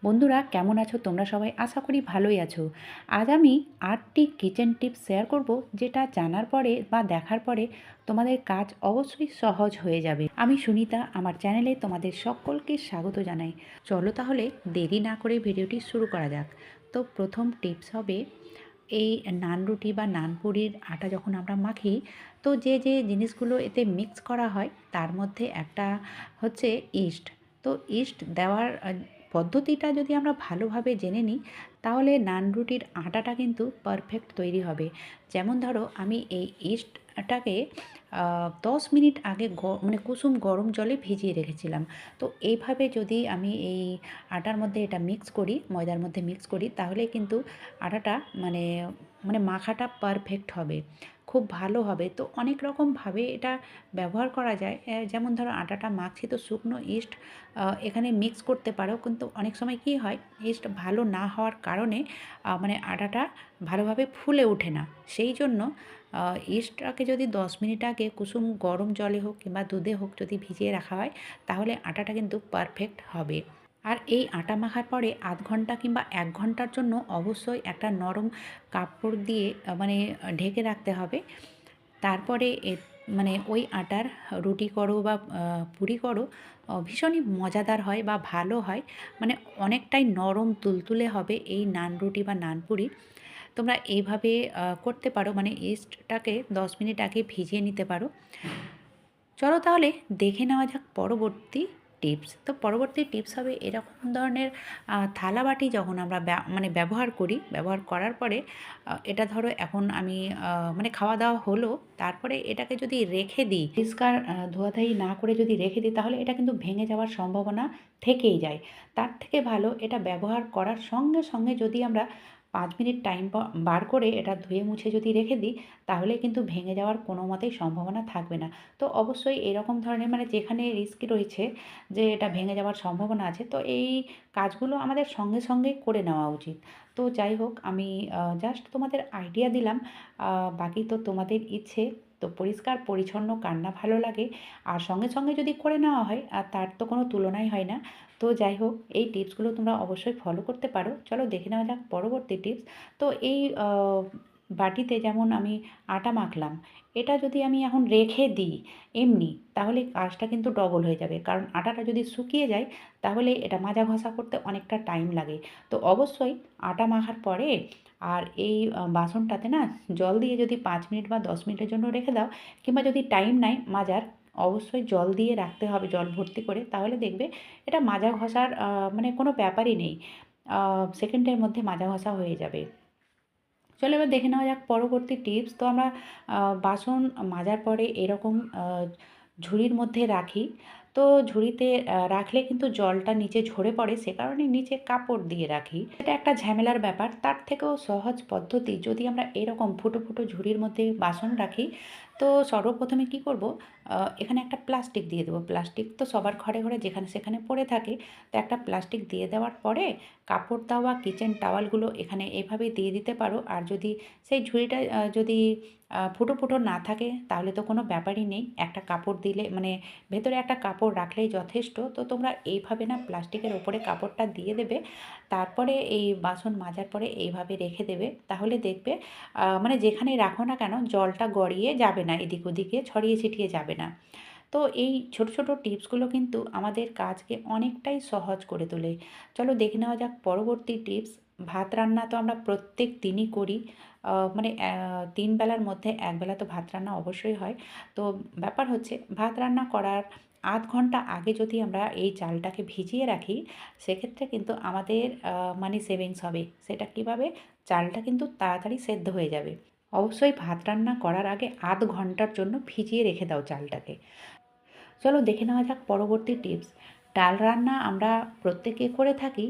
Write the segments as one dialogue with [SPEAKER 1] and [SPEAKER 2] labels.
[SPEAKER 1] বন্ধুরা কেমন আছো তোমরা সবাই? আশা করি ভালোই আছো। আজ আমি ৮টি কিচেন টিপস শেয়ার করব, যেটা জানার পরে বা দেখার পরে তোমাদের কাজ অবশ্যই সহজ হয়ে যাবে। আমি সুনিতা, আমার চ্যানেলে তোমাদের সকলকে স্বাগত জানাই। চলো তাহলে দেরি না করে ভিডিওটি শুরু করা যাক। তো প্রথম টিপস হবে, এই নান রুটি বা নানপুরির আটা যখন আমরা মাখি, তো যে যে জিনিসগুলো এতে মিক্স করা হয় তার মধ্যে একটা হচ্ছে ইস্ট। তো ইস্ট দেওয়ার পদ্ধতিটা যদি আমরা ভালোভাবে জেনে নিই, তাহলে নান রুটির আটাটা কিন্তু পারফেক্ট তৈরি হবে। যেমন ধরো, আমি এই ইস্টটাকে 10 মিনিট আগে মানে কুসুম গরম জলে ভিজিয়ে রেখেছিলাম। তো এইভাবে যদি আমি এই আটার মধ্যে এটা মিক্স করি, ময়দার মধ্যে মিক্স করি, তাহলে কিন্তু আটাটা মানে মানে মাখাটা পারফেক্ট হবে, খুব ভালো হবে। তো অনেক রকমভাবে এটা ব্যবহার করা যায়। যেমন ধরো, আটাটা মাখছি তো শুকনো ইস্ট এখানে মিক্স করতে পারো, কিন্তু অনেক সময় কী হয়, ইস্ট ভালো না হওয়ার কারণে মানে আটাটা ভালোভাবে ফুলে ওঠে না। সেই জন্য ইস্টটাকে যদি 10 মিনিট আগে কুসুম গরম জলে হোক কিংবা দুধে হোক যদি ভিজিয়ে রাখা হয়, তাহলে আটাটা কিন্তু পারফেক্ট হবে। আর এই আটা মাখার পরে আধ ঘন্টা কিংবা 1 ঘন্টার জন্য অবশ্যই একটা নরম কাপড় দিয়ে মানে ঢেকে রাখতে হবে। তারপরে মানে ওই আটার রুটি করো বা পুরি করো, ভীষণই মজাদার হয় বা ভালো হয়। মানে অনেকটাই নরম তুলতুলে হবে এই নান রুটি বা নান পুরি। তোমরা এইভাবে করতে পারো, মানে ইস্টটাকে 10 মিনিট আগে ভিজিয়ে নিতে পারো। চলো তাহলে দেখে নেওয়া যাক পরবর্তী টিপস। তো পরবর্তী টিপস হবে এরকম ধরনের থালা বাটি যখন আমরা মানে ব্যবহার করি, ব্যবহার করার পরে এটা ধরো এখন আমি মানে খাওয়া দাওয়া হলো, তারপরে এটাকে যদি রেখে দিই, পরিষ্কার ধোয়াধাই না করে যদি রেখে দিই, তাহলে এটা কিন্তু ভেঙে যাওয়ার সম্ভাবনা থেকেই যায়। তার থেকে ভালো এটা ব্যবহার করার সঙ্গে সঙ্গে যদি আমরা 5 মিনিট টাইম বার করে এটা ধুয়ে মুছে যদি রেখে দিই, তাহলে কিন্তু ভেঙে যাওয়ার কোনো মতেই সম্ভাবনা থাকবে না। তো অবশ্যই এরকম ধরনের, মানে যেখানে রিস্ক রয়েছে যে এটা ভেঙে যাওয়ার সম্ভাবনা আছে, তো এই কাজগুলো আমাদের সঙ্গে সঙ্গে করে নেওয়া উচিত। তো যাই হোক, আমি জাস্ট তোমাদের আইডিয়া দিলাম, বাকি তো তোমাদের ইচ্ছে। তো পরিষ্কার পরিচ্ছন্ন কার না ভালো লাগে, আর সঙ্গে সঙ্গে যদি করে নেওয়া হয় আর তার তো কোনো তুলনাই হয় না। তো যাই হোক, এই টিপসগুলো তোমরা অবশ্যই ফলো করতে পারো। চলো দেখে নেওয়া যাক পরবর্তী টিপস। তো এই বাটিতে যেমন আমি আটা মাখলাম, এটা যদি আমি এখন রেখে দিই এমনি, তাহলে কাজটা কিন্তু ডবল হয়ে যাবে। কারণ আটাটা যদি শুকিয়ে যায়, তাহলে এটা মাজা ঘষা করতে অনেকটা টাইম লাগে। তো অবশ্যই আটা মাখার পরে আর এই বাসনটাতে না জল দিয়ে যদি 5 মিনিট বা 10 মিনিটের জন্য রেখে দাও, কিংবা যদি টাইম নাই মাজার, অবশ্যই জল দিয়ে রাখতে হবে, জল ভর্তি করে। তাহলে দেখবে এটা মাজা ঘষার মানে কোনো ব্যাপারই নেই, সেকেন্ডের মধ্যে মাজা ঘষা হয়ে যাবে। চলো এবার দেখে নেওয়া যাক পরবর্তী টিপস। তো আমরা বাসন মাজার পরে এরকম ঝুড়ির মধ্যে রাখি। তো ঝুড়িতে রাখলে কিন্তু জলটা নিচে ঝরে পড়ে, সে কারণে নিচে কাপড় দিয়ে রাখি। এটা একটা ঝামেলার ব্যাপার। তার থেকেও সহজ পদ্ধতি, যদি আমরা এরকম ফুটো ফুটো ঝুড়ির মধ্যে বাসন রাখি, তো সর্বপ্রথমে কি করব, এখানে একটা প্লাস্টিক দিয়ে দেবো। প্লাস্টিক তো সবার ঘরে ঘরে যেখানে সেখানে পড়ে থাকে। তো একটা প্লাস্টিক দিয়ে দেওয়ার পরে কাপড় দেওয়া কিচেন টাওয়ালগুলো এখানে এভাবে দিয়ে দিতে পারো। আর যদি সেই ঝুড়িটা যদি ফুটো ফুটো না থাকে, তাহলে তো কোনো ব্যাপারই নেই, একটা কাপড় দিলে মানে ভেতরে একটা কাপড় রাখলেই যথেষ্ট। তো তোমরা এইভাবে না প্লাস্টিকের ওপরে কাপড়টা দিয়ে দেবে, তারপরে এই বাসন মাজার পরে এইভাবে রেখে দেবে। তাহলে দেখবে মানে যেখানে রাখো না কেন, জলটা গড়িয়ে যাবে না, এদিক ওদিকে ছড়িয়ে ছিটিয়ে যাবে না। তো এই ছোট ছোট টিপসগুলো কিন্তু আমাদের কাজকে অনেকটাই সহজ করে তোলে। চলো দেখে নেওয়া যাক পরবর্তী টিপস। ভাত রান্না তো আমরা প্রত্যেক দিনই করি, মানে 3 বেলার মধ্যে 1 বেলা তো ভাত রান্না অবশ্যই হয়। তো ব্যাপার হচ্ছে, ভাত রান্না করার আধ ঘন্টা আগে যদি আমরা এই চালটাকে ভিজিয়ে রাখি, সেক্ষেত্রে কিন্তু আমাদের মানি সেভিংস হবে। সেটা কীভাবে? চালটা কিন্তু তাড়াতাড়ি সেদ্ধ হয়ে যাবে। অবশ্যই ভাত রান্না করার আগে আধ ঘন্টার জন্য ভিজিয়ে রেখে দাও চালটাকে। চলো দেখে নেওয়া যাক পরবর্তী টিপস। ডাল রান্না আমরা প্রত্যেকে করে থাকি।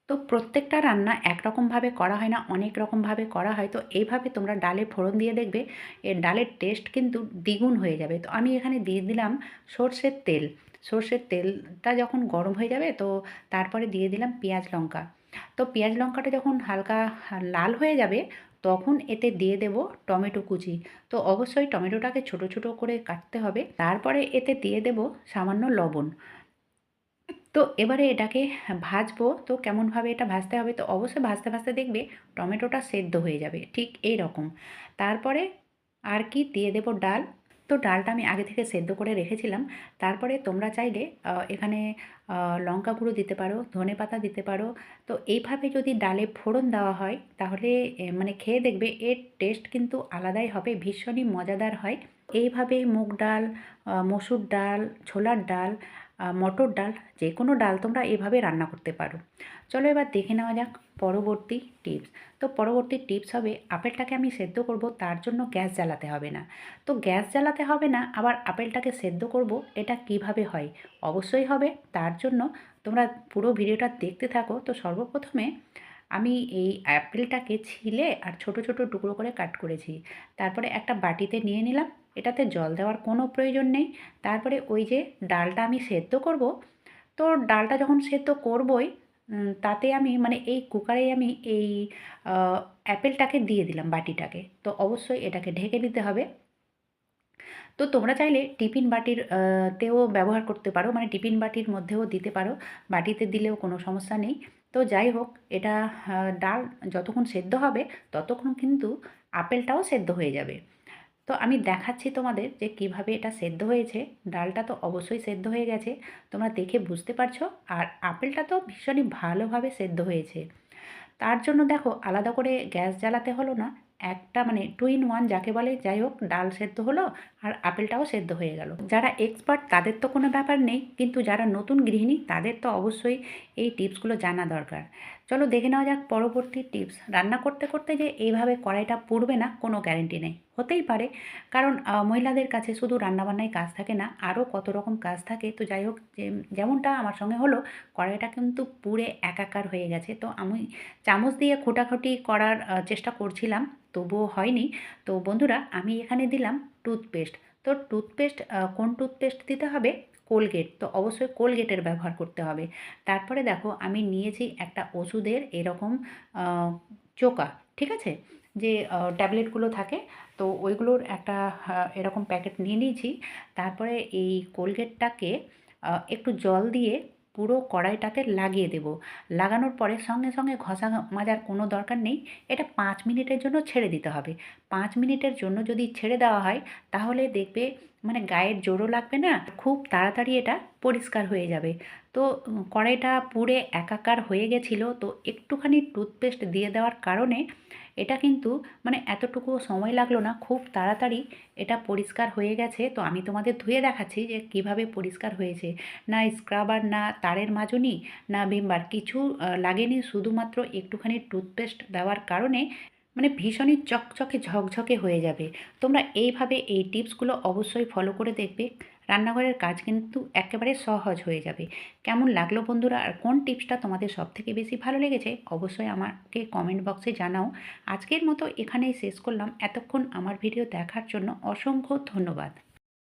[SPEAKER 1] তো প্রত্যেকটা রান্না একরকমভাবে করা হয় না, অনেক রকমভাবে করা হয়। তো এইভাবে তোমরা ডালে ফোড়ন দিয়ে দেখবে এর ডালের টেস্ট কিন্তু দ্বিগুণ হয়ে যাবে। তো আমি এখানে দিয়ে দিলাম সর্ষের তেল। সর্ষের তেলটা যখন গরম হয়ে যাবে, তো তারপরে দিয়ে দিলাম পেঁয়াজ লঙ্কা। তো পেঁয়াজ লঙ্কাটা যখন হালকা লাল হয়ে যাবে, তখন এতে দিয়ে দেব টমেটো কুচি। তো অবশ্যই টমেটোটাকে ছোট ছোট করে কাটতে হবে। তারপরে এতে দিয়ে দেব সামান্য লবণ। তো তো এবারে এটাকে ভাজবো। তো কেমনভাবে এটা ভাজতে হবে, তো অবশ্যই ভাজতে ভাজতে দেখবে টমেটোটা সেদ্ধ হয়ে যাবে ঠিক এই রকম। তারপরে আর কি দিয়ে দেবো, ডাল। তো ডালটা আমি আগে থেকে সেদ্ধ করে রেখেছিলাম। তারপরে তোমরা চাইলে এখানে লঙ্কা গুঁড়ো দিতে পারো, ধনেপাতা দিতে পারো। তো এইভাবে যদি ডালে ফোড়ন দেওয়া হয় তাহলে মানে খেয়ে দেখবে এর টেস্ট কিন্তু আলাদাই হবে, ভীষণই মজাদার হয়। এইভাবে মুগ ডাল, মসুর ডাল, ছোলার ডাল, মটর ডাল, যে কোনো ডাল তোমরা এভাবে রান্না করতে পারো। চলো এবার দেখে নেওয়া যাক পরবর্তী টিপস। তো পরবর্তী টিপস হবে, আপেলটাকে আমি সেদ্ধ করব, তার জন্য গ্যাস জ্বালাতে হবে না। তো গ্যাস জ্বালাতে হবে না, আবার আপেলটাকে সেদ্ধ করব, এটা কিভাবে হয়? অবশ্যই হবে। তার জন্য তোমরা পুরো ভিডিওটা দেখতে থাকো। তো সর্বপ্রথমে আমি এই আপেলটাকে ছিলে আর ছোট ছোট টুকরো করে কাট করেছি। তারপরে একটা বাটিতে নিয়ে নিলাম। এটাতে জল দেওয়ার কোনো প্রয়োজন নেই। তারপরে ওই যে ডালটা আমি সেদ্ধ করব, তো ডালটা যখন সেদ্ধ করবই তাতে আমি মানে এই কুকারেই আমি এই অ্যাপেলটাকে দিয়ে দিলাম বাটিটাকে। তো অবশ্যই এটাকে ঢেকে দিতে হবে। তো তোমরা চাইলে টিফিন বাটির তেও ব্যবহার করতে পারো, মানে টিফিন বাটির মধ্যেও দিতে পারো, বাটিতে দিলেও কোনো সমস্যা নেই। তো যাই হোক, এটা ডাল যতক্ষণ সেদ্ধ হবে ততক্ষণ কিন্তু আপেলটাও সেদ্ধ হয়ে যাবে। তো আমি দেখাচ্ছি তোমাদের যে কিভাবে এটা সেদ্ধ হয়েছে। ডালটা তো অবশ্যই সেদ্ধ হয়ে গেছে, তোমরা দেখে বুঝতে পারছো। আর আপেলটা তো ভীষণই ভালোভাবে সেদ্ধ হয়েছে। তার জন্য দেখো আলাদা করে গ্যাস জ্বালাতে হলো না। একটা মানে 2 in 1 যাকে বলে। যাই হোক, ডাল সেদ্ধ হলো আর আপেলটাও সেদ্ধ হয়ে গেল। যারা এক্সপার্ট তাদের তো কোনো ব্যাপার নেই, কিন্তু যারা নতুন গৃহিণী তাদের তো অবশ্যই এই টিপসগুলো জানা দরকার। চলো দেখে নেওয়া যাক পরবর্তী টিপস। রান্না করতে করতে যে এইভাবে কড়াইটা পুড়বে না কোনো গ্যারেন্টি নেই, হতেই পারে। কারণ মহিলাদের কাছে শুধু রান্নাবান্নায় কাজ থাকে না, আরও কত রকম কাজ থাকে। তো যাই হোক, যেমনটা আমার সঙ্গে হলো, কড়াইটা কিন্তু পুড়ে একাকার হয়ে গেছে। তো আমি চামচ দিয়ে খোঁটাখুটি করার চেষ্টা করছিলাম, তবুও হয়নি। তো বন্ধুরা, আমি এখানে দিলাম টুথপেস্ট। তো টুথপেস্ট কোন টুথপেস্ট দিতে হবে? কোলগেট। তো অবশ্যই কোলগেটের ব্যবহার করতে হবে। তারপরে দেখো আমি নিয়েছি একটা ওষুধের এরকম চোকা, ঠিক আছে? যে ট্যাবলেটগুলো থাকে, তো ওইগুলোর একটা এরকম প্যাকেট নিয়ে নিয়েছি। তারপরে এই কোলগেটটাকে একটু জল দিয়ে পুরো কড়াইটাতে লাগিয়ে দেব। লাগানোর পরে সঙ্গে সঙ্গে ঘষা মাজার কোনো দরকার নেই। এটা ৫ মিনিটের জন্য ছেড়ে দিতে হবে। ৫ মিনিটের জন্য যদি ছেড়ে দেওয়া হয় তাহলে দেখবে মানে গায়ের জোরও লাগবে না, খুব তাড়াতাড়ি এটা পরিষ্কার হয়ে যাবে। তো কড়াইটা পুড়ে একাকার হয়ে গেছিলো, তো একটুখানি টুথপেস্ট দিয়ে দেওয়ার কারণে এটা কিন্তু মানে এতটুকুও সময় লাগলো না, খুব তাড়াতাড়ি এটা পরিষ্কার হয়ে গেছে। তো আমি তোমাদের ধুয়ে দেখাচ্ছি যে কিভাবে পরিষ্কার হয়েছে। না স্ক্রাবার, না তারের মাজনি, না ভিমবার, কিছু লাগেনি। শুধুমাত্র একটুখানি টুথপেস্ট দেওয়ার কারণে মানে ভীষণই চকচকে ঝকঝকে হয়ে যাবে। তোমরা এইভাবে এই টিপসগুলো অবশ্যই ফলো করে দেখবে, রান্নাঘরের কাজ কিন্তু একেবারে সহজ হয়ে যাবে। কেমন লাগলো বন্ধুরা, আর কোন টিপসটা তোমাদের সবথেকে বেশি ভালো লেগেছে অবশ্যই আমাকে কমেন্ট বক্সে জানাও। আজকের মতো এখানেই শেষ করলাম। এতক্ষণ আমার ভিডিও দেখার জন্য অসংখ্য ধন্যবাদ।